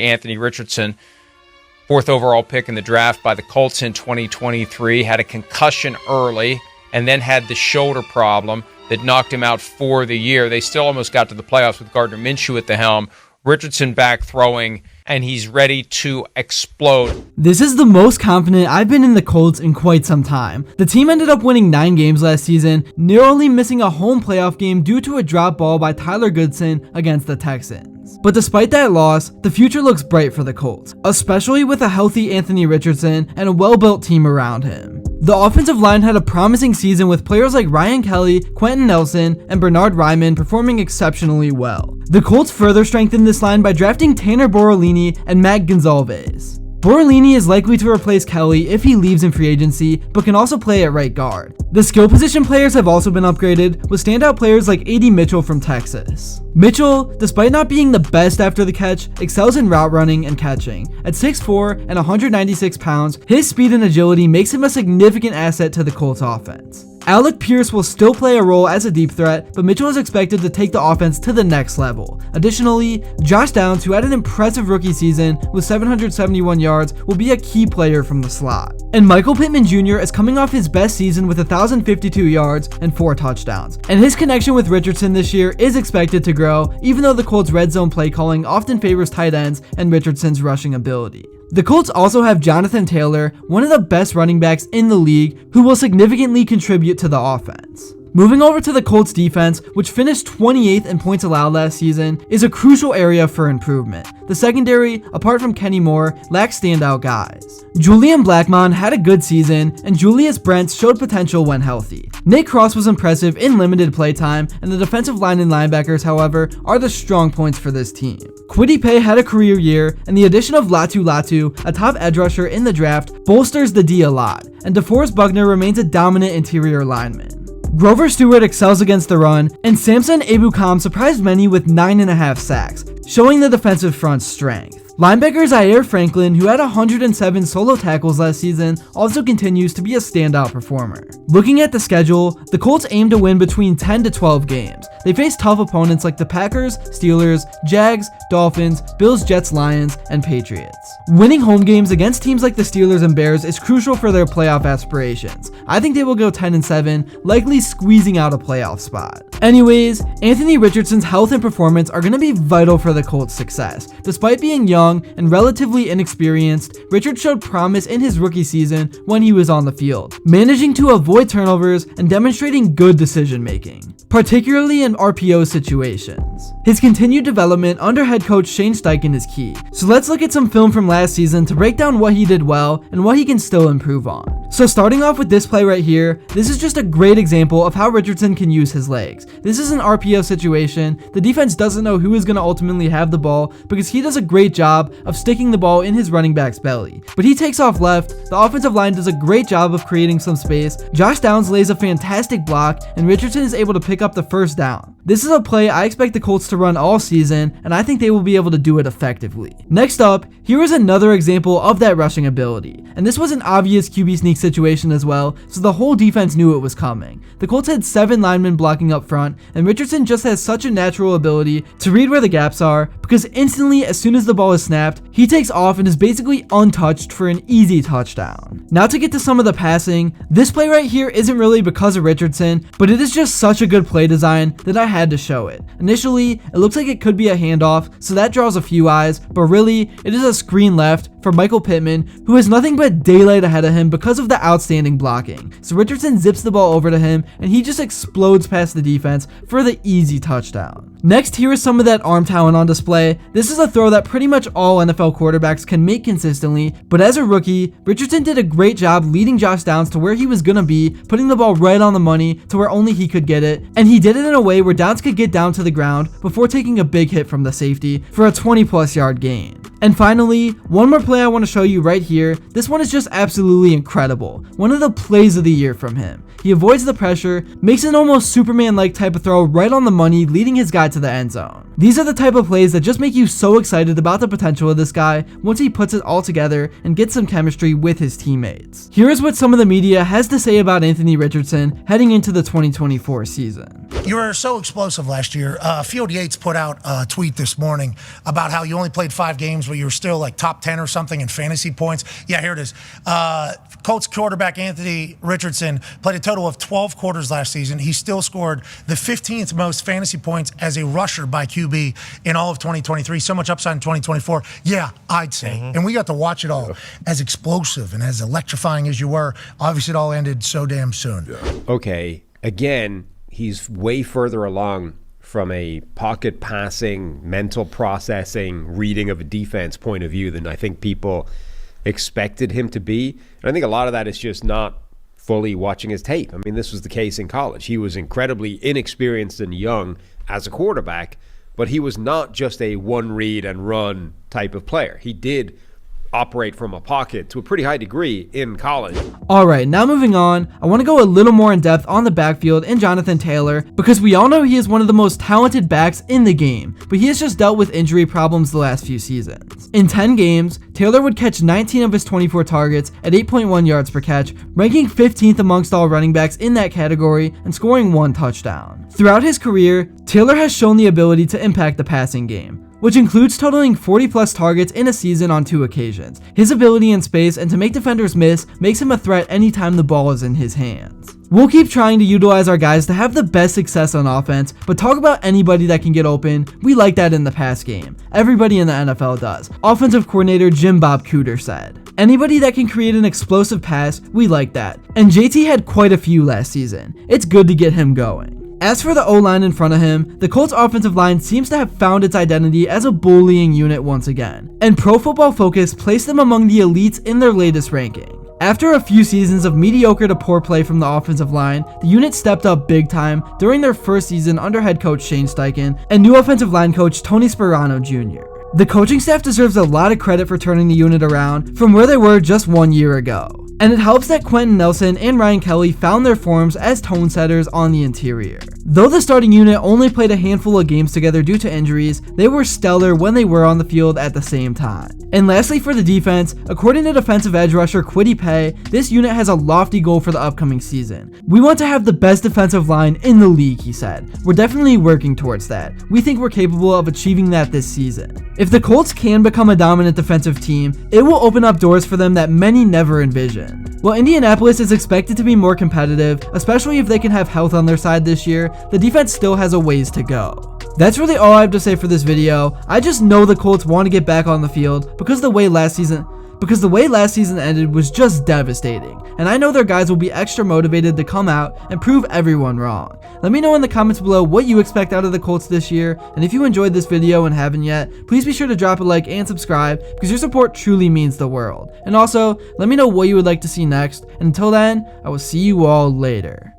Anthony Richardson, 4th overall pick in the draft by the Colts in 2023, had a concussion early and then had the shoulder problem that knocked him out for the year. They still almost got to the playoffs with Gardner Minshew at the helm. Richardson back throwing, and he's ready to explode. This is the most confident I've been in the Colts in quite some time. The team ended up winning 9 games last season, narrowly missing a home playoff game due to a drop ball by Tyler Goodson against the Texans. But despite that loss, the future looks bright for the Colts, especially with a healthy Anthony Richardson and a well-built team around him. The offensive line had a promising season with players like Ryan Kelly, Quentin Nelson, and Bernard Ryman performing exceptionally well. The Colts further strengthened this line by drafting Tanner Borrolini and Matt Gonzalez. Borrolini is likely to replace Kelly if he leaves in free agency, but can also play at right guard. The skill position players have also been upgraded, with standout players like A.D. Mitchell from Texas. Mitchell, despite not being the best after the catch, excels in route running and catching. At 6'4" and 196 pounds, his speed and agility makes him a significant asset to the Colts offense. Alec Pierce will still play a role as a deep threat, but Mitchell is expected to take the offense to the next level. Additionally, Josh Downs, who had an impressive rookie season with 771 yards, will be a key player from the slot. And Michael Pittman Jr. is coming off his best season with 1,052 yards and 4 touchdowns. And his connection with Richardson this year is expected to grow, even though the Colts' red zone play calling often favors tight ends and Richardson's rushing ability. The Colts also have Jonathan Taylor, one of the best running backs in the league, who will significantly contribute to the offense. Moving over to the Colts defense, which finished 28th in points allowed last season, is a crucial area for improvement. The secondary, apart from Kenny Moore, lacks standout guys. Julian Blackmon had a good season, and Julius Brents showed potential when healthy. Nate Cross was impressive in limited playtime, and the defensive line and linebackers, however, are the strong points for this team. Kwitty Paye had a career year, and the addition of Latu Latu, a top edge rusher in the draft, bolsters the D a lot, and DeForest Buckner remains a dominant interior lineman. Grover Stewart excels against the run, and Samson Ebukam surprised many with 9.5 sacks, showing the defensive front's strength. Linebacker Zaire Franklin, who had 107 solo tackles last season, also continues to be a standout performer. Looking at the schedule, the Colts aim to win between 10 to 12 games. They face tough opponents like the Packers, Steelers, Jags, Dolphins, Bills, Jets, Lions, and Patriots. Winning home games against teams like the Steelers and Bears is crucial for their playoff aspirations. I think they will go 10-7, likely squeezing out a playoff spot. Anyways, Anthony Richardson's health and performance are going to be vital for the Colts' success. Despite being young and relatively inexperienced, Richard showed promise in his rookie season when he was on the field, managing to avoid turnovers and demonstrating good decision making, particularly in RPO situations. His continued development under head coach Shane Steichen is key, so let's look at some film from last season to break down what he did well and what he can still improve on. So starting off with this play right here, this is just a great example of how Richardson can use his legs. This is an RPO situation. The defense doesn't know who is going to ultimately have the ball because he does a great job of sticking the ball in his running back's belly. But he takes off left, the offensive line does a great job of creating some space, Josh Downs lays a fantastic block, and Richardson is able to pick up the first down. This is a play I expect the Colts to run all season, and I think they will be able to do it effectively. Next up, here is another example of that rushing ability, and this was an obvious QB sneak situation as well, so the whole defense knew it was coming. The Colts had 7 linemen blocking up front, and Richardson just has such a natural ability to read where the gaps are, because instantly as soon as the ball is snapped, he takes off and is basically untouched for an easy touchdown. Now to get to some of the passing, this play right here isn't really because of Richardson, but it is just such a good play design that I had to show it. Initially, it looks like it could be a handoff, so that draws a few eyes, but really, it is a screen left for Michael Pittman, who has nothing but daylight ahead of him because of the outstanding blocking. So Richardson zips the ball over to him, and he just explodes past the defense for the easy touchdown. Next, here is some of that arm talent on display. This is a throw that pretty much all NFL quarterbacks can make consistently, but as a rookie, Richardson did a great job leading Josh Downs to where he was gonna be, putting the ball right on the money to where only he could get it, and he did it in a way where Downs could get down to the ground before taking a big hit from the safety for a 20+ yard gain. And finally, one more play I want to show you right here. This one is just absolutely incredible. One of the plays of the year from him. he avoids the pressure, makes an almost Superman-like type of throw right on the money, leading his guy to the end zone. These are the type of plays that just make you so excited about the potential of this guy once he puts it all together and gets some chemistry with his teammates. Here is what some of the media has to say about Anthony Richardson heading into the 2024 season. You were so explosive last year. Field Yates put out a tweet this morning about how you only played 5 games, but you were still like top 10 or something in fantasy points. Yeah, here it is. Colts quarterback Anthony Richardson played a total of 12 quarters last season. He still scored the 15th most fantasy points as a rusher by QB in all of 2023. So much upside in 2024. Yeah, I'd say. And we got to watch it all. As explosive and as electrifying as you were, obviously it all ended so damn soon. Okay, again, he's way further along from a pocket passing, mental processing, reading of a defense point of view than I think people expected him to be. And I think a lot of that is just not fully watching his tape. I mean, this was the case in college. He was incredibly inexperienced and young as a quarterback, but he was not just a one read and run type of player. He did operate from a pocket to a pretty high degree in college. Alright, now moving on, I want to go a little more in depth on the backfield and Jonathan Taylor, because we all know he is one of the most talented backs in the game, but he has just dealt with injury problems the last few seasons. In 10 games, Taylor would catch 19 of his 24 targets at 8.1 yards per catch, ranking 15th amongst all running backs in that category and scoring 1 touchdown. Throughout his career, Taylor has shown the ability to impact the passing game, which includes totaling 40+ targets in a season on 2 occasions. His ability in space and to make defenders miss makes him a threat anytime the ball is in his hands. We'll keep trying to utilize our guys to have the best success on offense, but talk about anybody that can get open, we like that in the pass game. Everybody in the NFL does. Offensive coordinator Jim Bob Cooter said. Anybody that can create an explosive pass, we like that. And JT had quite a few last season. It's good to get him going. As for the O-line in front of him, the Colts offensive line seems to have found its identity as a bullying unit once again, and Pro Football Focus placed them among the elites in their latest ranking. After a few seasons of mediocre to poor play from the offensive line, the unit stepped up big time during their first season under head coach Shane Steichen and new offensive line coach Tony Sperano Jr. The coaching staff deserves a lot of credit for turning the unit around from where they were just 1 year ago. And it helps that Quentin Nelson and Ryan Kelly found their forms as tone setters on the interior. Though the starting unit only played a handful of games together due to injuries, they were stellar when they were on the field at the same time. And lastly for the defense, according to defensive edge rusher Kwitty Paye, this unit has a lofty goal for the upcoming season. We want to have the best defensive line in the league, he said. We're definitely working towards that. We think we're capable of achieving that this season. If the Colts can become a dominant defensive team, it will open up doors for them that many never envisioned. While Indianapolis is expected to be more competitive, especially if they can have health on their side this year, the defense still has a ways to go. That's really all I have to say for this video. I just know the Colts want to get back on the field because the way last season ended was just devastating, and I know their guys will be extra motivated to come out and prove everyone wrong. Let me know in the comments below what you expect out of the Colts this year, and if you enjoyed this video and haven't yet, please be sure to drop a like and subscribe because your support truly means the world. And also, let me know what you would like to see next, and until then, I will see you all later.